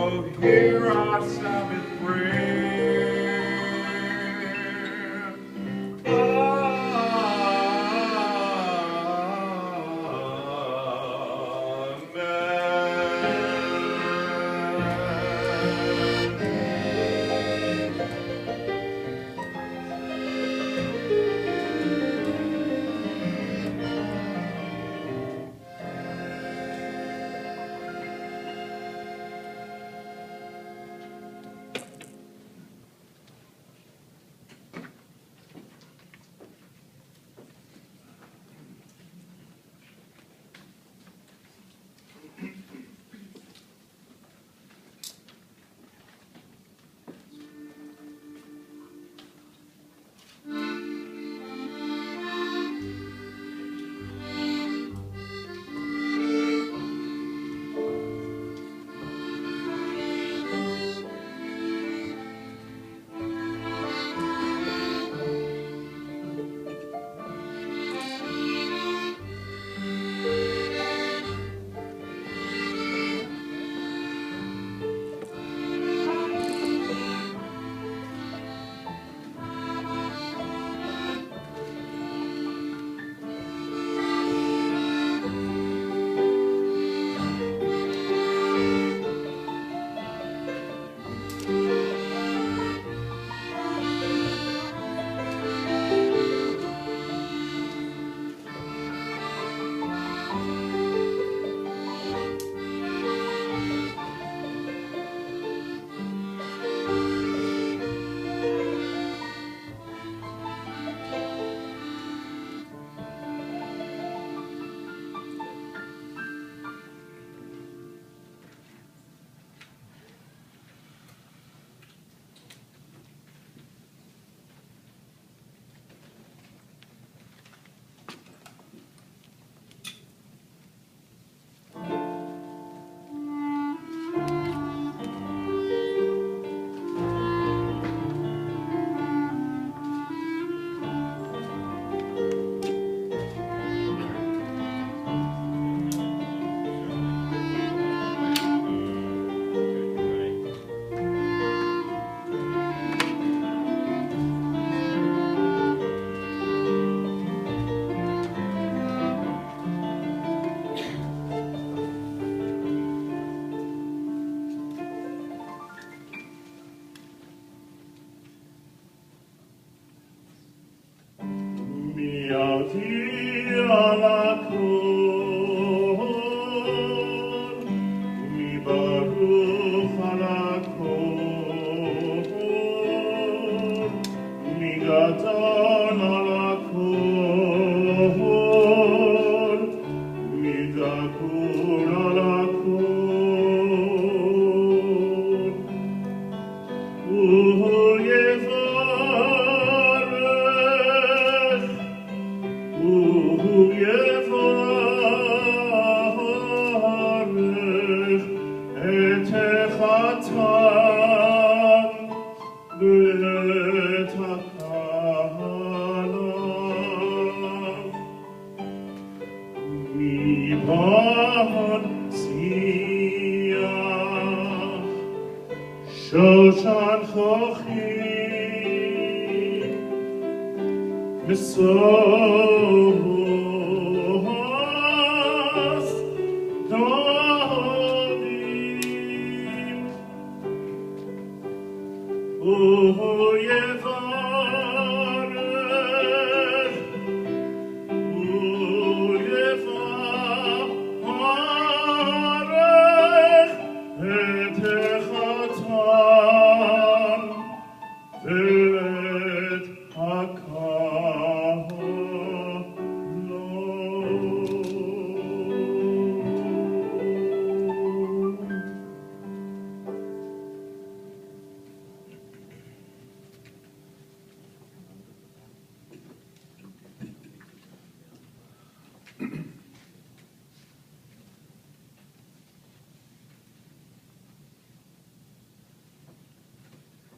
hear our Sabbath prayer.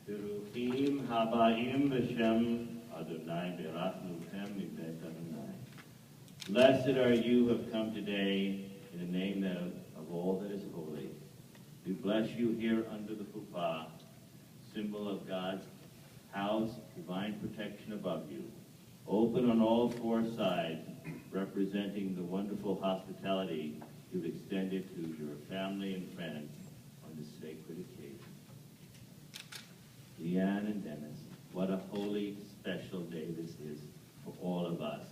Beruchim habaim b'shem Adonai berachnuchem mibet Adonai. Blessed are you who have come today in the name of all that is holy. We bless you here under the chuppah, symbol of God's house, divine protection above you, open on all four sides, representing the wonderful hospitality you've extended to your family and friends on this sacred occasion. Leanne and Dennis, what a holy, special day this is for all of us.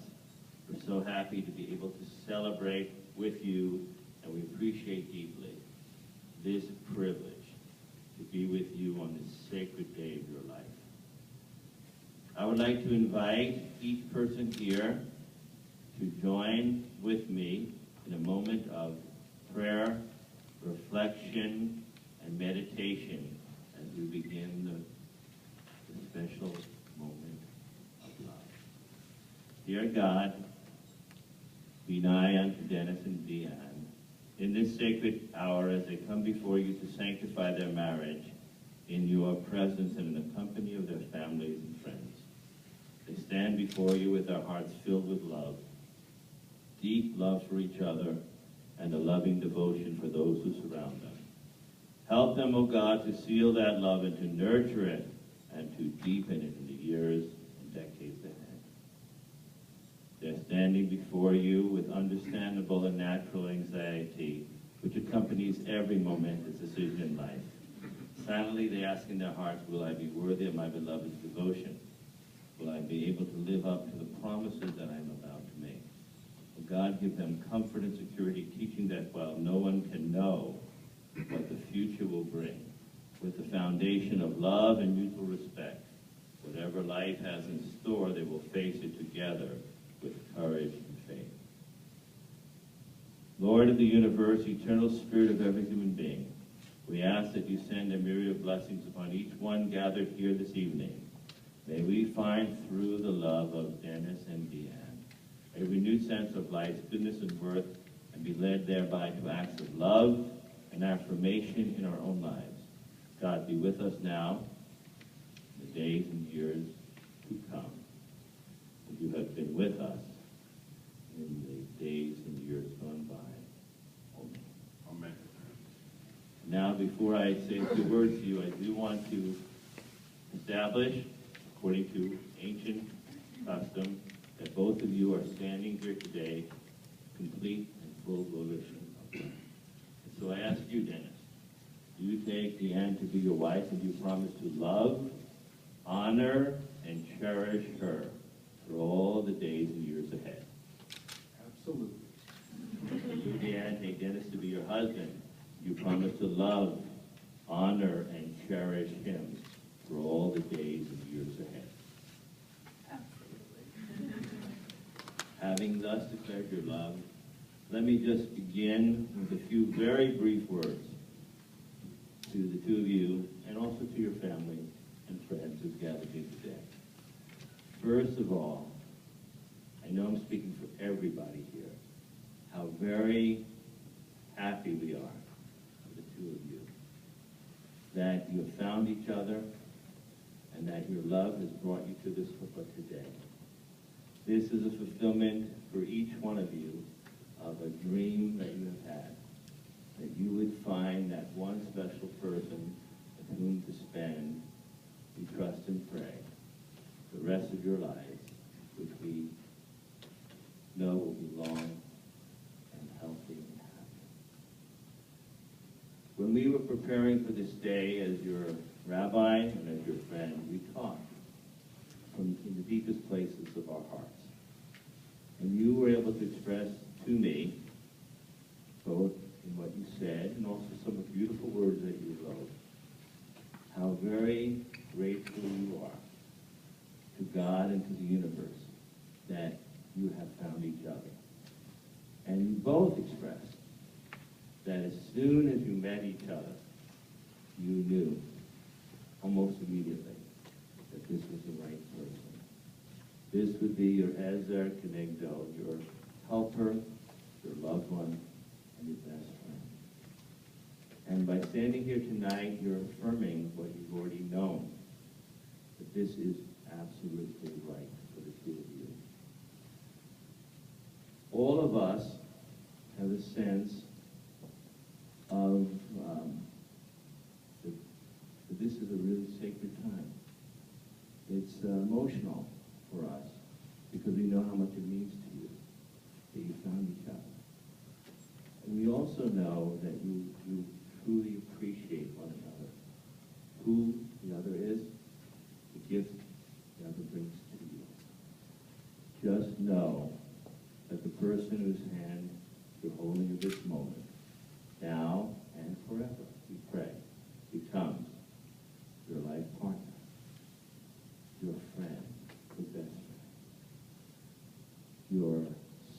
We're so happy to be able to celebrate with you, and we appreciate deeply this privilege to be with you on this sacred day of your life. I would like to invite each person here to join with me in a moment of prayer, reflection, and meditation as we begin the special moment of love. Dear God, be nigh unto Dennis and Deanne in this sacred hour as they come before you to sanctify their marriage in your presence and in the company of their families and friends. They stand before you with their hearts filled with love, deep love for each other, and a loving devotion for those who surround them. Help them, O God, to seal that love and to nurture it and to deepen it in the years and decades ahead. They're standing before you with understandable and natural anxiety, which accompanies every momentous decision in life. Silently, they ask in their hearts, will I be worthy of my beloved's devotion? Will I be able to live up to the promises that I'm about to make? Will God give them comfort and security, teaching that while no one can know what the future will bring, with the foundation of love and mutual respect, whatever life has in store, they will face it together with courage and faith. Lord of the universe, eternal spirit of every human being, we ask that you send a myriad of blessings upon each one gathered here this evening. May we find through the love of Dennis and Deanne a renewed sense of life's goodness and worth, and be led thereby to acts of love and affirmation in our own lives. God, be with us now, in the days and years to come. And you have been with us in the days and years gone by. Amen. Amen. Now, before I say a few words to you, I do want to establish, according to ancient custom, that both of you are standing here today, complete and full volition of God. So I ask you, Dennis, do you take Deanne to be your wife, and you promise to love, honor, and cherish her for all the days and years ahead? Absolutely. You, Deanne, take Dennis to be your husband. You promise to love, honor, and cherish him for all the days and years ahead. Absolutely. Having thus declared your love, let me just begin with a few very brief words to the two of you, and also to your family and friends who've gathered here today. First of all, I know I'm speaking for everybody here, how very happy we are, the two of you, that you have found each other and that your love has brought you to this chuppah today. This is a fulfillment for each one of you of a dream that you have had, that you would find that one special person with whom to spend, we trust and pray, the rest of your lives, which we know will be long and healthy and happy. When we were preparing for this day as your rabbi and as your friend, we talked from in the deepest places of our hearts. And you were able to express to me, both in what you said and also some of the beautiful words that you wrote, how very grateful you are to God and to the universe that you have found each other. And you both expressed that as soon as you met each other, you knew almost immediately that this was the right person. This would be your Ezer Kenegdo, your helper, your loved one, and your best friend. And by standing here tonight, you're affirming what you've already known, that this is absolutely right for the two of you. All of us have a sense of this is a really sacred time. It's emotional for us because we know how much it means to you that you found each other. And we also know that you truly appreciate one another, who the other is, the gift the other brings to you. Just know that the person whose hand you're holding at this moment, now and forever, we pray, becomes your life partner, your friend, your best friend, your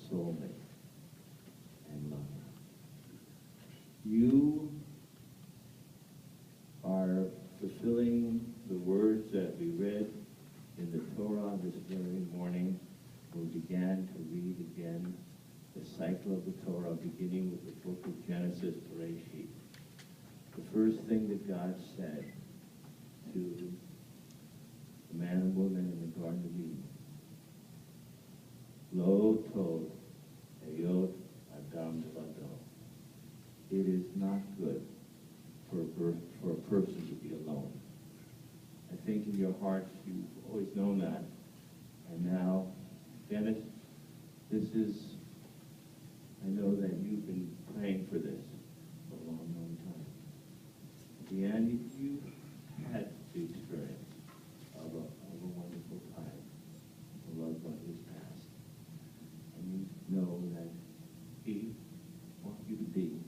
soulmate and lover. You are fulfilling the words that we read in the Torah this very morning. We began to read again the cycle of the Torah, beginning with the book of Genesis, Bereshit. The first thing that God said to the man and woman in the Garden of Eden, Lo tov heyot adam levado. It is not good for a person to be alone. I think in your hearts you've always known that. And now, Dennis, this is, I know that you've been praying for this for a long, long time. At the end, you had the experience of a wonderful time, a loved one who's passed. And you know that he wants you to be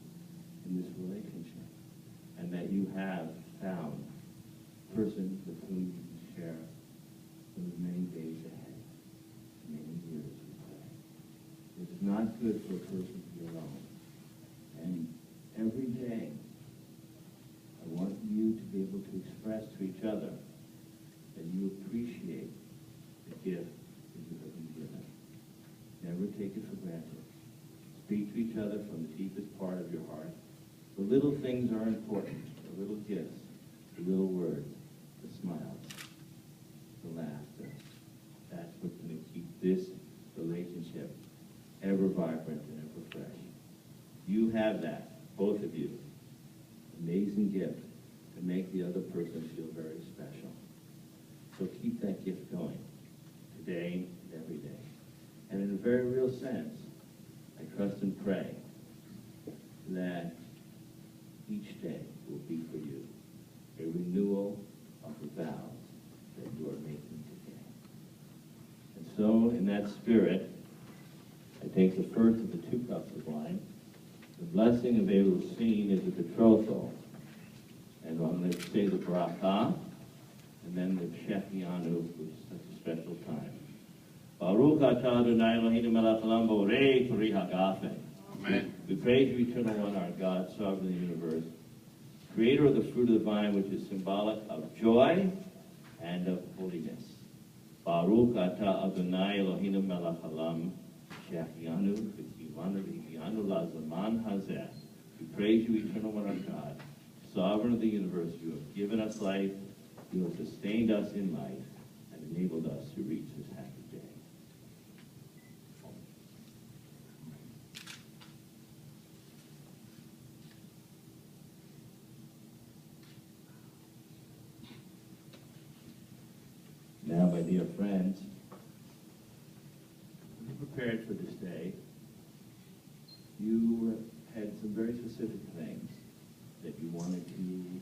in this relationship, and that you have found a person with whom you can share those many days ahead, many years we pray. It is not good for a person to be alone. And every day, I want you to be able to express to each other that you appreciate the gift that you have been given. Never take it for granted. Speak to each other from the deepest part of your heart. The little things are important. The little gifts, the little words, the smiles, the laughter. That's what's going to keep this relationship ever vibrant and ever fresh. You have that, both of you. Amazing gift to make the other person feel very special. So keep that gift going today and every day. And in a very real sense, I trust and pray that each day will be for you a renewal of the vows that you are making today. And so, in that spirit, I take the first of the 2 cups of wine. The blessing of Elusin is a betrothal. And I'm going to say the bracha, and then the Shechianu, which is such a special time. Baruch atah Adonai Eloheinu melech haolam borei peri hagafen. Amen. We praise you, eternal one, our God, sovereign of the universe, creator of the fruit of the vine, which is symbolic of joy and of holiness. Baruch atah Adonai Eloheinu melech haolam shechianu v'kivanu v'hianu lazaman hazeh. We praise you, eternal one, our God, sovereign of the universe. You have given us life, you have sustained us in life, and enabled us to reach this happy day. Now, my dear friends, when you prepared for this day, you had some very specific things that you wanted to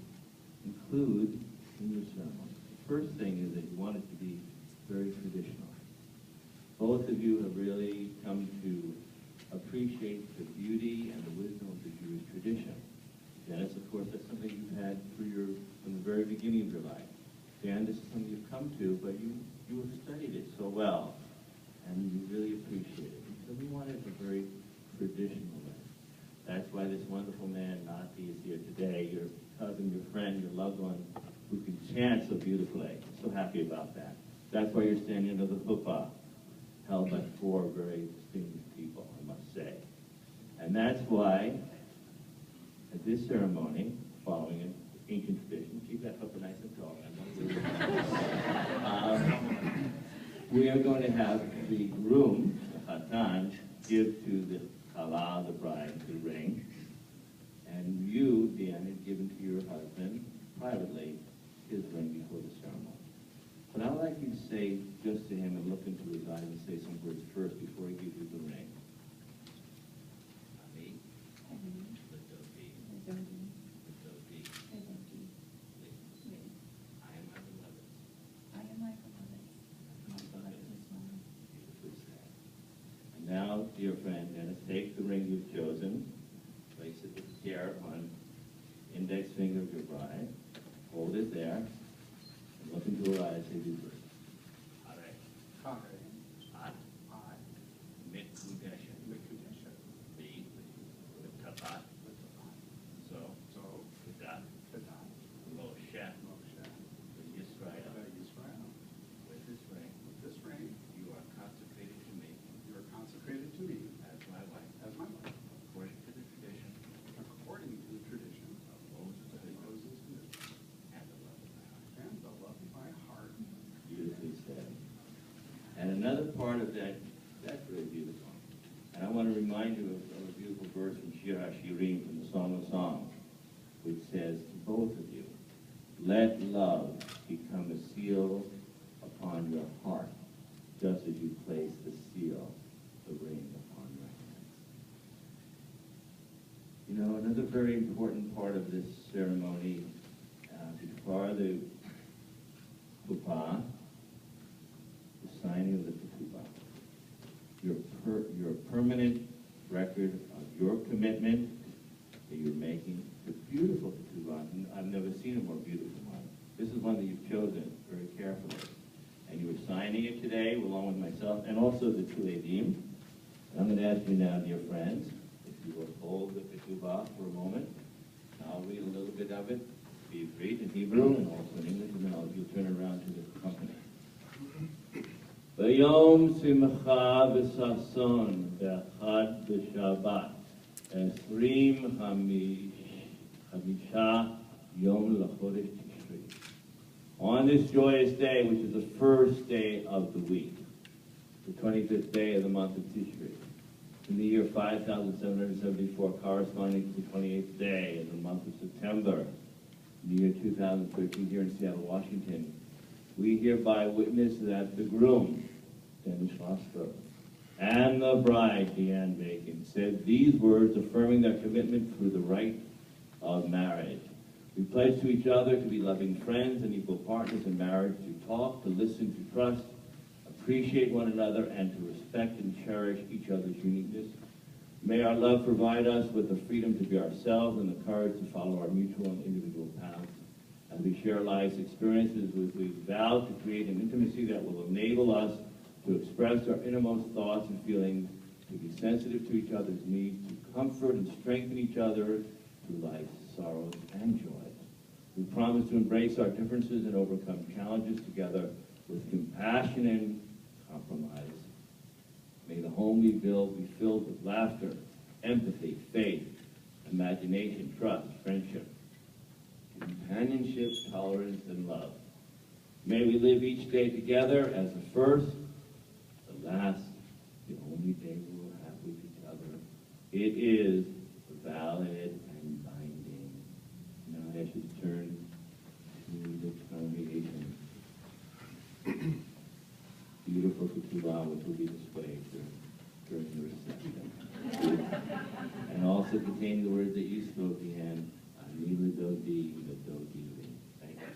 include in your ceremony. The first thing is that you want it to be very traditional. Both of you have really come to appreciate the beauty and the wisdom of the Jewish tradition. Dennis, of course, that's something you've had from the very beginning of your life. Dan, this is something you've come to, but you have studied it so well, and you really appreciate it. So we wanted a very traditional way. That's why this wonderful man, Nati, is here today, your cousin, your friend, your loved one, who can chant so beautifully. I'm so happy about that. That's why you're standing under the chuppah, held by 4 very distinguished people, I must say. And that's why, at this ceremony, following an ancient tradition, keep that chuppah nice and tall. We are going to have the groom, the chatan, give to the kala, the bride, the ring, and you, Dan, had given to your husband privately towards your bride. Hold it there. And look into her eyes. Say these words. I, Mikudesha. Mikudesha, The Tabat. So, Kedat. Kedat, Moshe. Moshe, Yisrael. Yisrael. With this ring, With this ring, you are consecrated to me you are consecrated to me as my wife, as my wife, according to the tradition according to the tradition of Moses of and Moses and the love of my heart. and the love of my heart. Beautifully said. And another part of that, that's really beautiful. And I want to remind you of a beautiful verse from Shir HaShirim, from the Song of Songs, which says to both of you, let love become a seal upon your heart, just as you place the seal, the ring, upon your hands. You know, another very important part of this ceremony, before the chuppah, the signing of the ketubah, your permanent record of your commitment that you're making. It's a beautiful ketubah. I've never seen a more beautiful one. This is one that you've chosen very carefully. And you are signing it today along with myself and also the two Edim. And I'm going to ask you now, dear friends, if you will hold the ketubah for a moment. I'll read a little bit of it. Be read in Hebrew and also in English, and then you'll turn around to the company. V'yom simcha v'sason v'echad v'shabbat esrim hamisha yom l'chodesh Tishri. On this joyous day, which is the first day of the week, the 25th day of the month of Tishri, in the year 5774, corresponding to the 28th day in the month of September, in the year 2013, here in Seattle, Washington, we hereby witness that the groom, Dennis Schlossberg, and the bride, Deanne Bacon, said these words affirming their commitment through the rite of marriage. We pledge to each other to be loving friends and equal partners in marriage, to talk, to listen, to trust, appreciate one another, and to respect and cherish each other's uniqueness. May our love provide us with the freedom to be ourselves and the courage to follow our mutual and individual paths. As we share life's experiences, we vow to create an intimacy that will enable us to express our innermost thoughts and feelings, to be sensitive to each other's needs, to comfort and strengthen each other through life's sorrows and joys. We promise to embrace our differences and overcome challenges together with compassion and compromise. May the home we build be filled with laughter, empathy, faith, imagination, trust, friendship, companionship, tolerance, and love. May we live each day together as the first, the last, the only day we will have with each other. It is valid and binding. Now I ask you to turn to the congregation. Beautiful ketubah, which will be displayed during the reception. And also containing the words that you spoke, Deanne, Ani l'dodi v'dodi li. Thank you.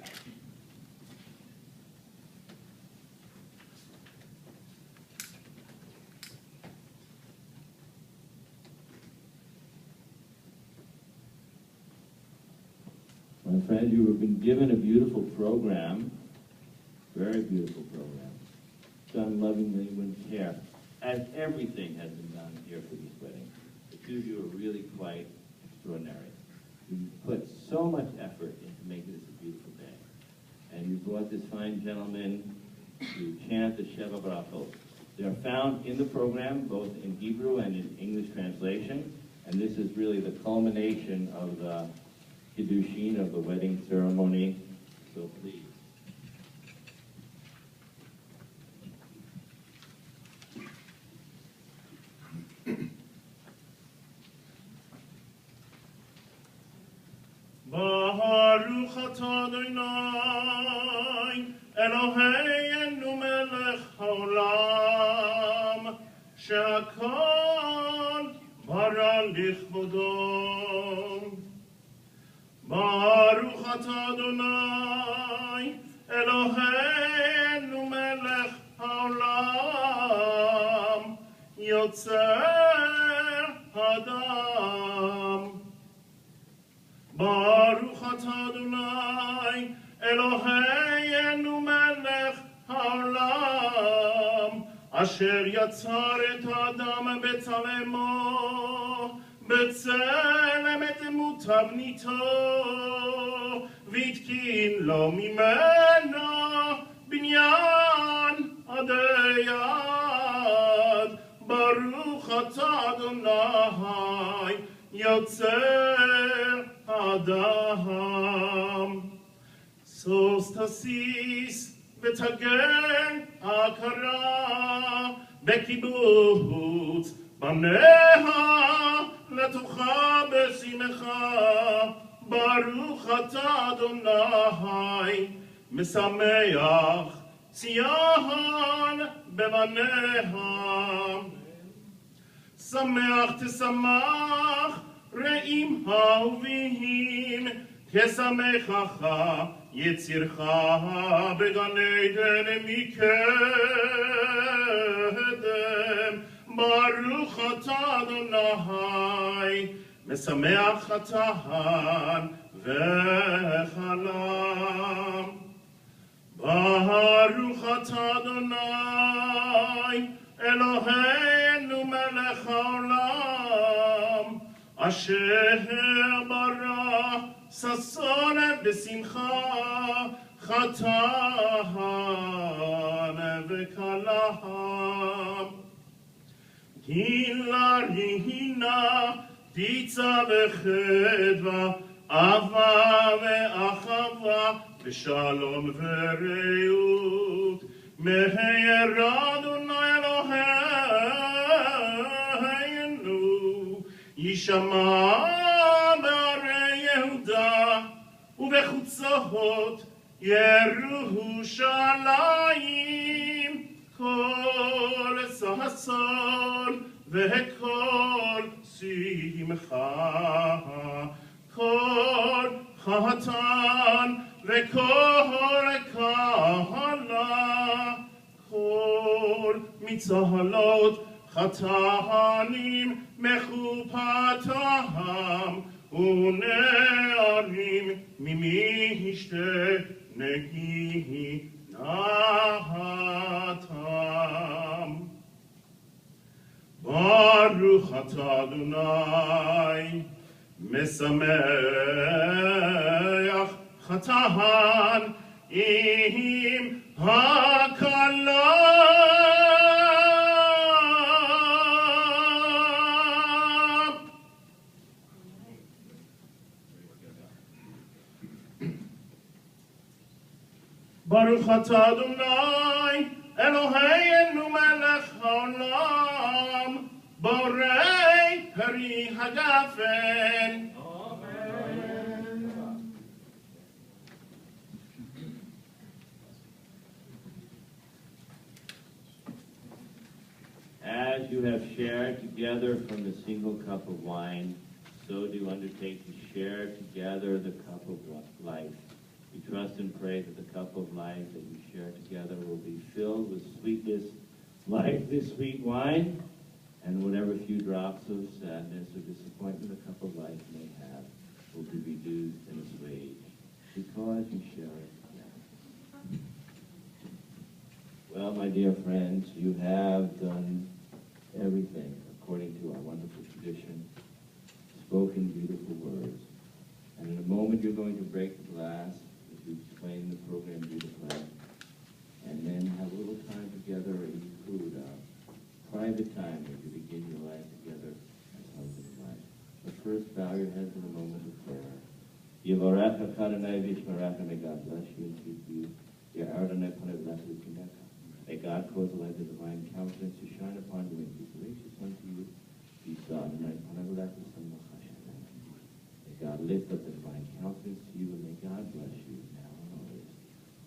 My friends, you have been given a beautiful program, very beautiful program, done lovingly with care, as everything has been done here for this wedding. The two of you are really quite extraordinary. You put so much effort into making this a beautiful day. And you brought this fine gentleman to chant the Sheva Brachot. They are found in the program, both in Hebrew and in English translation. And this is really the culmination of the Kiddushin, of the wedding ceremony. So please. Baruch atah Adonai, Eloheinu melech haolam, she'akol bara lichvodo. Baruch atah Adonai, Eloheinu melech haolam, yotzer hadam. Baruch atah Adonai, Eloheinu melech haolam, asher yatzar et האדם בצלמו, בצלם את דמות תבניתו, והתקין לו ממנו בניין עדי יד. ברוך אתה אדוני, יוצר האדם. סוס תסיס ותגן הכרה בקיבוץ בניה לתוכה בשמחה. ברוך אתה אדוני, משמח ציון בבניה. שמח תשמח רעים אהובים, כשמחך יצירך בגן עדן מקדם. ברוך אתה אדוני, משמח חתן וחלם. ברוך אתה אדוני, אלוהינו מלך העולם, אשר ברא ששון בשמחה, חתן וכלה. גילה רינה פיצה וחדווה, אהבה ואחווה, ושלום ורעות. מהר אדוני אלוהינו, ישמע בערי יהודה ובחוצות ירושלים כל ששון וכל שמחה, כל חתן וכל כלה, כל מצהלות חתנים מחופתם, ונערים ממשתה נגינתם. ברוך אתה אדוני, משמח חתן עם הכלה. ברוך אתה אדוני, אלוהינו מלך העולם, בורא פרי הגפן. As you have shared together from the single cup of wine, so do undertake to share together the cup of life. We trust and pray that the cup of life that you share together will be filled with sweetness like this sweet wine, and whatever few drops of sadness or disappointment the cup of life may have will be reduced and assuaged because you share it together. Well, my dear friends, you have done everything according to our wonderful tradition, spoken beautiful words. And in a moment you're going to break the glass as you explain the program beautifully, and then have a little time together and include a private time where you begin your life together as husband and wife. But first, bow your heads in a moment of prayer. Yivarecha Adonai v'yishmerecha, may God bless you and keep you. Adonai panav v'lecha. May God cause the light of divine countenance to shine upon you and be gracious unto you. Adonai panav v'lecha. May God lift up the divine countenance to you, and may God bless you now and always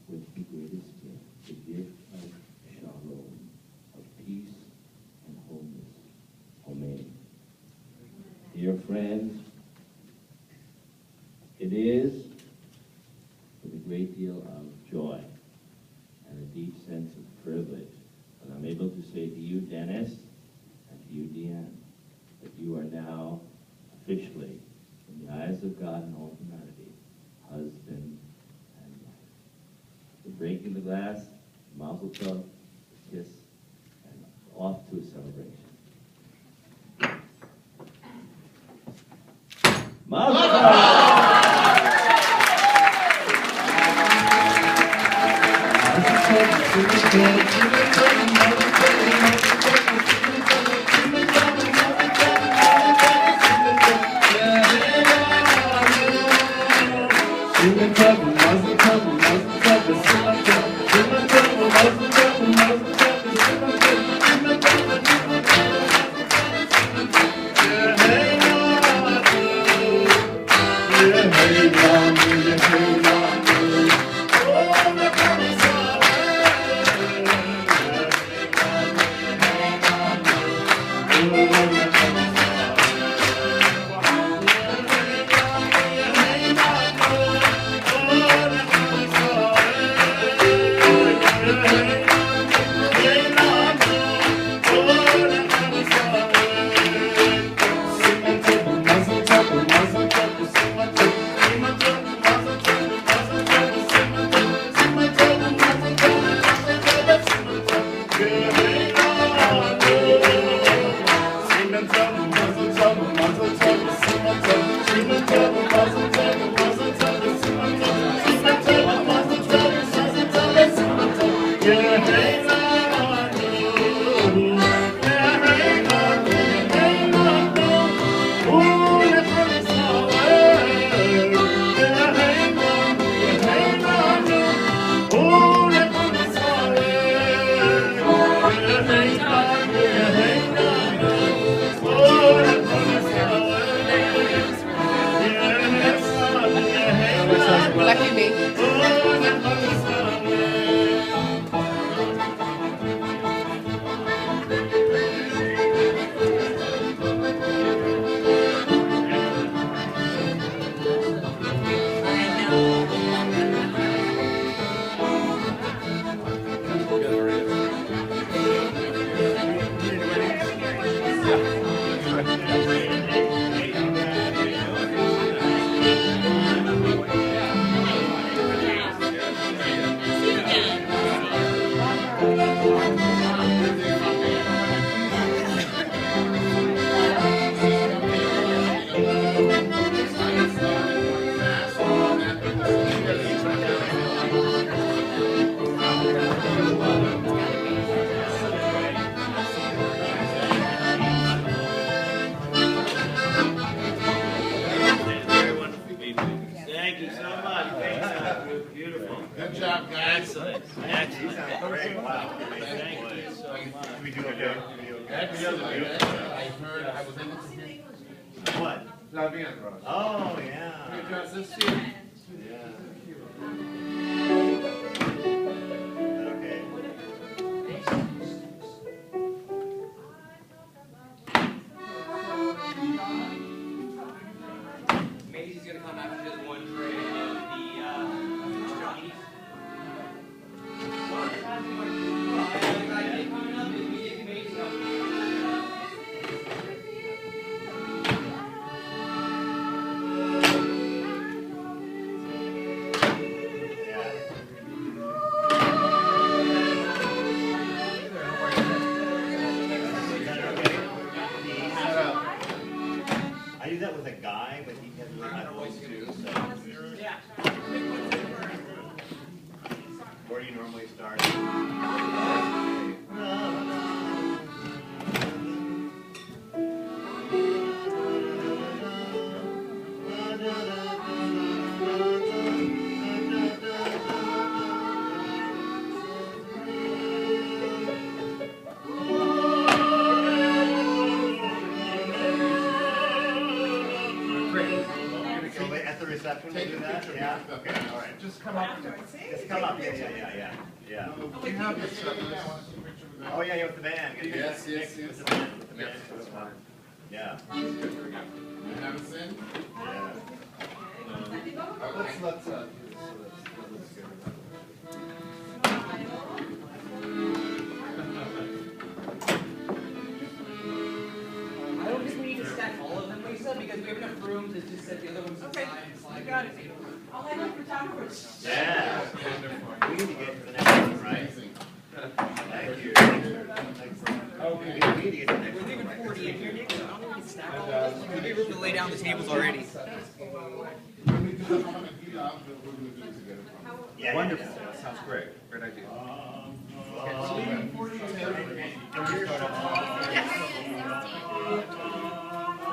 with the greatest gift, the gift of shalom, of peace and wholeness. Amen. Dear friends, it is with a great deal of joy and a deep sense of privilege that I'm able to say to you, Dennis, and to you, Deanne, that you are now officially, in the eyes of God and all humanity, husband and wife. The breaking the glass, mazel tov, kiss, and off to a celebration. Mazel tov! Lucky me. Thank you so much. Beautiful. Good job, guys. Excellent. Excellent. Great. Wow. Thank you so much. We do okay. I heard I was able to hear. What? Not being on Oh, yeah. Because this year. Yeah. Okay. Maisie's gonna come after this one tray of the Johnny's. Coming up is Maisie I do that with a guy, but he has really high voice too, so. Yeah. Where do you normally start? At the reception, we'll do that? Yeah? Okay, all right. Just come up. Just come up, yeah. We have this stuff. You guys want to see a picture with that? Oh, yeah, with the band. Yes. With the band, that's fine. Yeah. You have us in? Yeah. Let's go. I don't think we need to stack all of them, Lisa, because we have enough room to just set the other ones aside and slide. Got it. I'll have Yeah. We need to get to the next one, right? Thank you. We need to get to the next We're one. leaving 40 in here, Nick. I don't think we can stack all of this. There'll be room to lay down the tables already. Yeah, Wonderful. That sounds great. Great idea.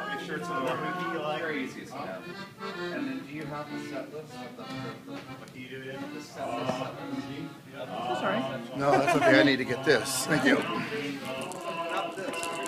Make sure it's in order. Very easy to have. And then do you have the set list of what do you do in the set list? No, that's okay. I need to get this. Thank you. Not this.